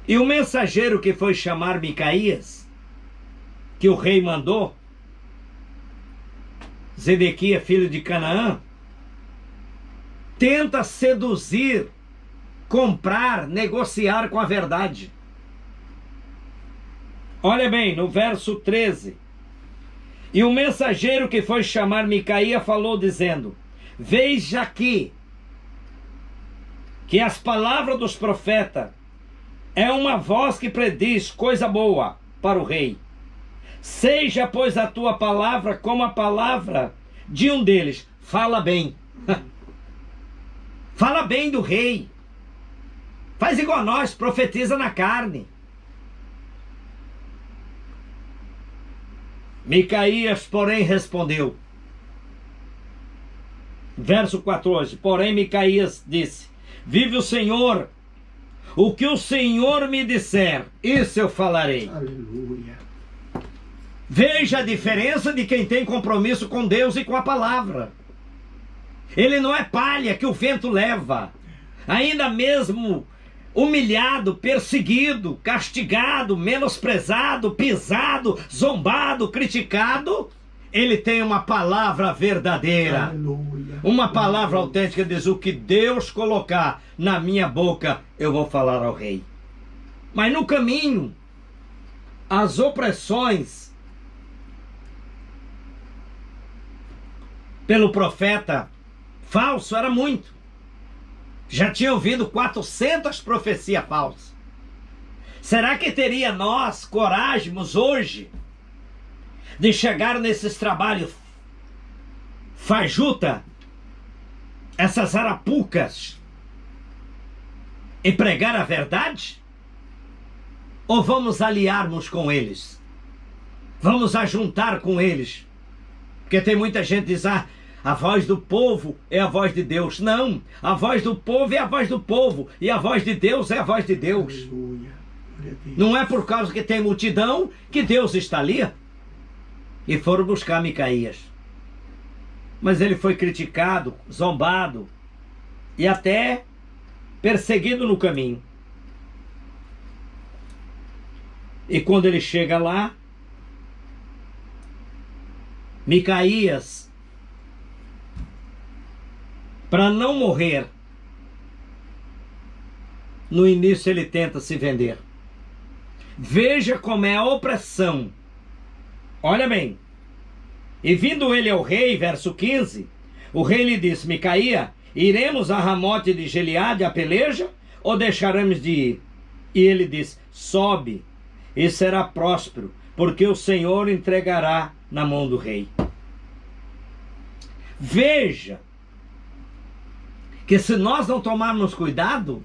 E o mensageiro que foi chamar Micaías, que o rei mandou, Zedequias, filho de Canaã, tenta seduzir, comprar, negociar com a verdade. Olha bem, no verso 13. E o mensageiro que foi chamar Micaías falou dizendo: veja aqui, que as palavras dos profetas é uma voz que prediz coisa boa para o rei. Seja, pois, a tua palavra como a palavra de um deles. Fala bem. Fala bem do rei. Faz igual a nós, profetiza na carne. Micaías, porém, respondeu. Verso 14. Porém, Micaías disse: vive o Senhor, o que o Senhor me disser, isso eu falarei. Aleluia. Veja a diferença de quem tem compromisso com Deus e com a palavra. Ele não é palha que o vento leva. Ainda mesmo humilhado, perseguido, castigado, menosprezado, pisado, zombado, criticado, ele tem uma palavra verdadeira. Aleluia. Uma palavra autêntica, diz: o que Deus colocar na minha boca, eu vou falar ao rei. Mas no caminho, as opressões pelo profeta falso era muito. Já tinha ouvido 400 profecias falsas. Será que teria nós coragem hoje de chegar nesses trabalhos fajuta, essas arapucas, e pregar a verdade? Ou vamos aliarmos com eles? Vamos ajuntar com eles? Porque tem muita gente que diz: a voz do povo é a voz de Deus. Não, a voz do povo é a voz do povo, e a voz de Deus é a voz de Deus. Aleluia. Não é por causa que tem multidão que Deus está ali. E foram buscar Micaías. Mas ele foi criticado, zombado e até perseguido no caminho. E quando ele chega lá, Micaías, para não morrer, no início ele tenta se vender. Veja como é a opressão. Olha bem. E vindo ele ao rei, verso 15, o rei lhe disse: Micaías, iremos a Ramote de Gileade a peleja, ou deixaremos de ir? E ele disse: sobe, e será próspero, porque o Senhor entregará na mão do rei. Veja que se nós não tomarmos cuidado,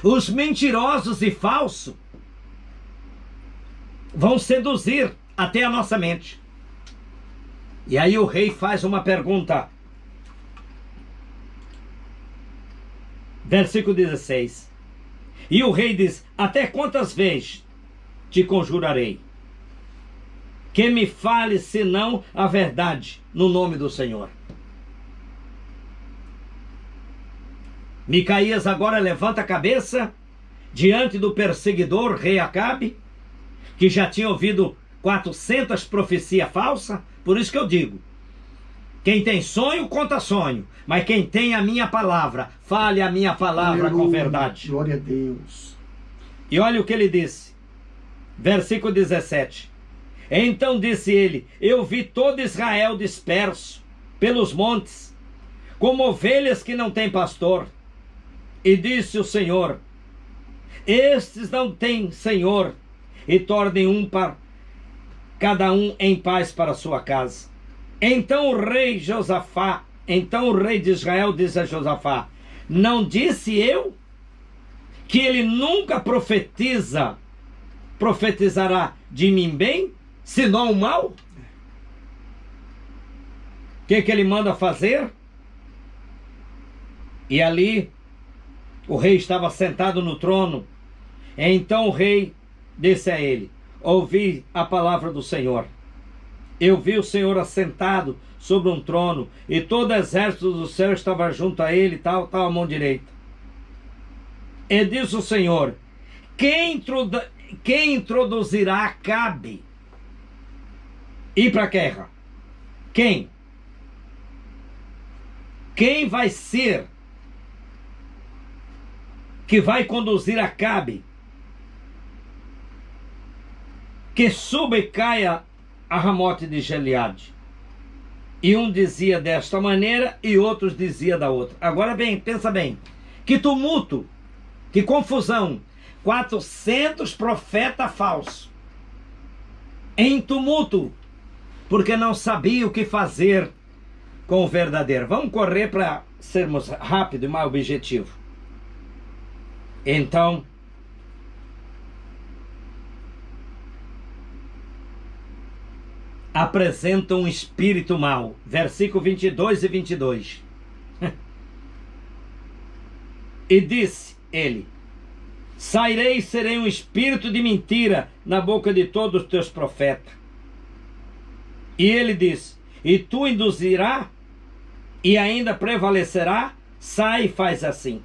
os mentirosos e falsos vão seduzir até a nossa mente. E aí o rei faz uma pergunta. Versículo 16. E o rei diz: até quantas vezes te conjurarei que me fale senão a verdade no nome do Senhor? Micaías agora levanta a cabeça diante do perseguidor rei Acabe, que já tinha ouvido 400 profecias falsas. Por isso que eu digo: quem tem sonho, conta sonho, mas quem tem a minha palavra, fale a minha palavra. Aleluia, com verdade. Glória a Deus. E olha o que ele disse, versículo 17. Então disse ele: eu vi todo Israel disperso pelos montes, como ovelhas que não têm pastor. E disse o Senhor: estes não têm Senhor, e tornem para cada um em paz para a sua casa. Então o rei de Israel disse a Josafá: não disse eu que ele nunca profetizará de mim bem, senão o mal? O que ele manda fazer? E ali o rei estava sentado no trono. Então o rei disse a ele: ouvi a palavra do Senhor. Eu vi o Senhor assentado sobre um trono, e todo o exército do céu estava junto a ele, tal a mão direita. E diz o Senhor: quem introduzirá Acabe ir para a guerra? Quem? Quem vai ser que vai conduzir Acabe, que suba e caia a Ramote de Gileade? E um dizia desta maneira e outros dizia da outra. Agora bem, pensa bem, que tumulto, que confusão, 400 profetas falsos em tumulto, porque não sabia o que fazer com o verdadeiro. Vamos correr para sermos rápido e mais objetivo. Então, apresenta um espírito mau. Versículo 22 e 22. E disse ele: sairei e serei um espírito de mentira na boca de todos os teus profetas. E ele disse: e tu induzirá e ainda prevalecerá? Sai e faz assim.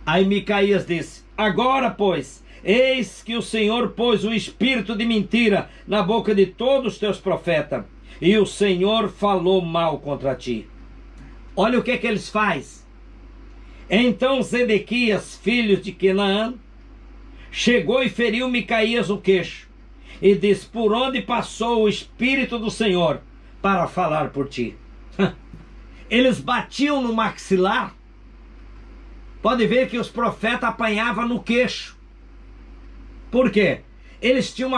Aí Micaías disse: agora, pois, eis que o Senhor pôs um espírito de mentira na boca de todos os teus profetas, e o Senhor falou mal contra ti. Olha o que eles fazem. Então Zedequias, filho de Quenaã, chegou e feriu Micaías no queixo, e disse: por onde passou o Espírito do Senhor para falar por ti? Eles batiam no maxilar. Pode ver que os profetas apanhavam no queixo. Por quê? Eles tinham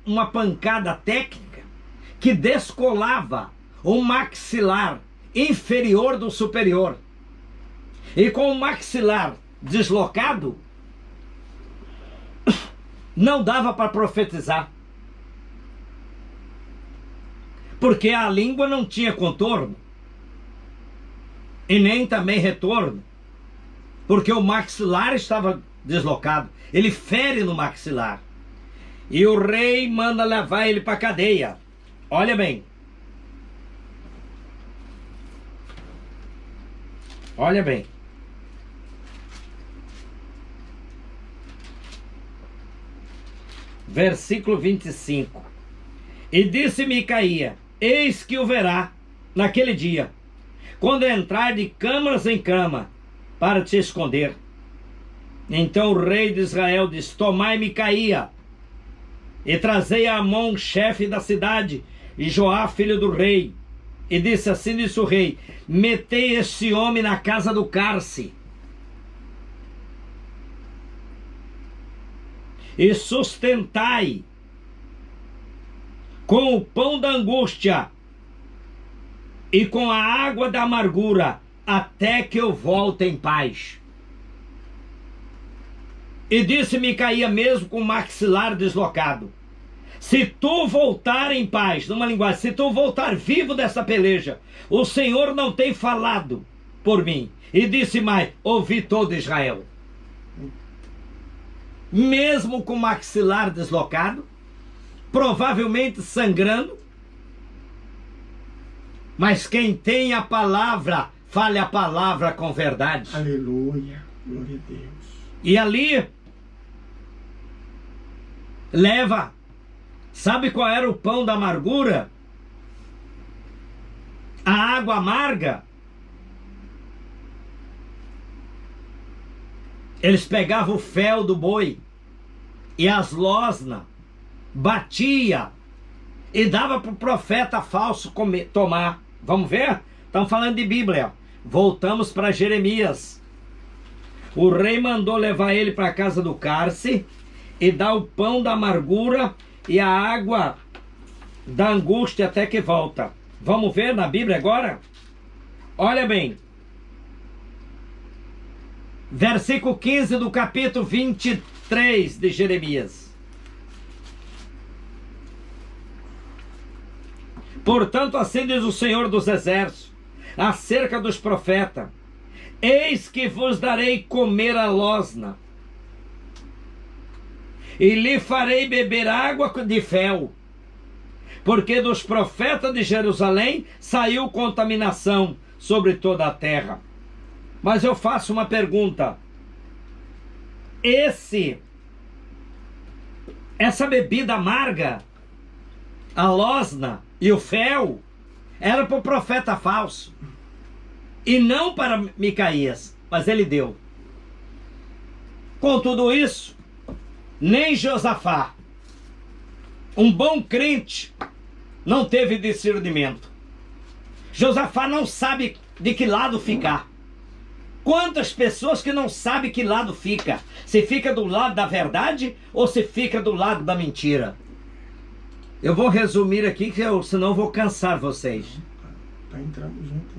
uma pancada técnica que descolava o maxilar inferior do superior. E com o maxilar deslocado, não dava para profetizar. Porque a língua não tinha contorno. E nem também retorno. Porque o maxilar estava deslocado. Ele fere no maxilar. E o rei manda levar ele para a cadeia. Olha bem. Olha bem. Versículo 25. E disse Micaías: eis que o verá naquele dia, quando entrar de câmaras em cama, para te esconder. Então o rei de Israel disse: tomai Micaías, e trazei a Amon, chefe da cidade, e Joá, filho do rei. E disse assim: disse o rei: metei este homem na casa do cárcere, e sustentai com o pão da angústia e com a água da amargura, até que eu volte em paz. E disse Micaías, mesmo com o maxilar deslocado: se tu voltar em paz, numa linguagem, se tu voltar vivo dessa peleja, o Senhor não tem falado por mim. E disse mais: ouvi todo Israel. Mesmo com o maxilar deslocado, provavelmente sangrando, mas quem tem a palavra, fale a palavra com verdade. Aleluia, glória a Deus. E ali leva, sabe qual era o pão da amargura? A água amarga. Eles pegavam o fel do boi e as losnas, batia e dava para o profeta falso tomar. Vamos ver? Estamos falando de Bíblia. Voltamos para Jeremias. O rei mandou levar ele para a casa do cárcere e dar o pão da amargura e a água da angústia até que volta. Vamos ver na Bíblia agora? Olha bem. Versículo 15 do capítulo 23 de Jeremias. Portanto, assim diz o Senhor dos Exércitos acerca dos profetas: eis que vos darei comer a losna, e lhe farei beber água de fel, porque dos profetas de Jerusalém saiu contaminação sobre toda a terra. Mas eu faço uma pergunta: essa bebida amarga, a losna e o fel, era para o profeta falso e não para Micaías, mas ele deu. Com tudo isso, nem Josafá, um bom crente, não teve discernimento. Josafá não sabe de que lado ficar. Quantas pessoas que não sabem que lado fica? Se fica do lado da verdade ou se fica do lado da mentira? Eu vou resumir aqui, senão eu vou cansar vocês. Tá entrando junto.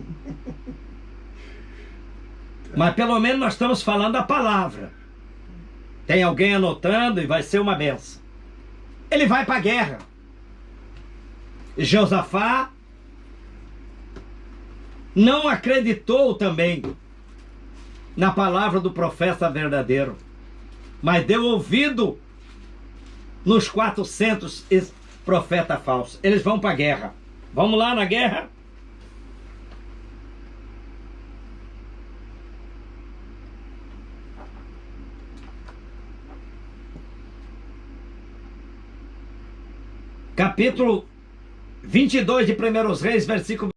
Mas pelo menos nós estamos falando a palavra. Tem alguém anotando e vai ser uma benção. Ele vai para a guerra. Josafá não acreditou também na palavra do profeta verdadeiro, mas deu ouvido nos 400 profetas falsos. Eles vão para a guerra. Vamos lá na guerra? Capítulo 22 de 1 Reis, versículo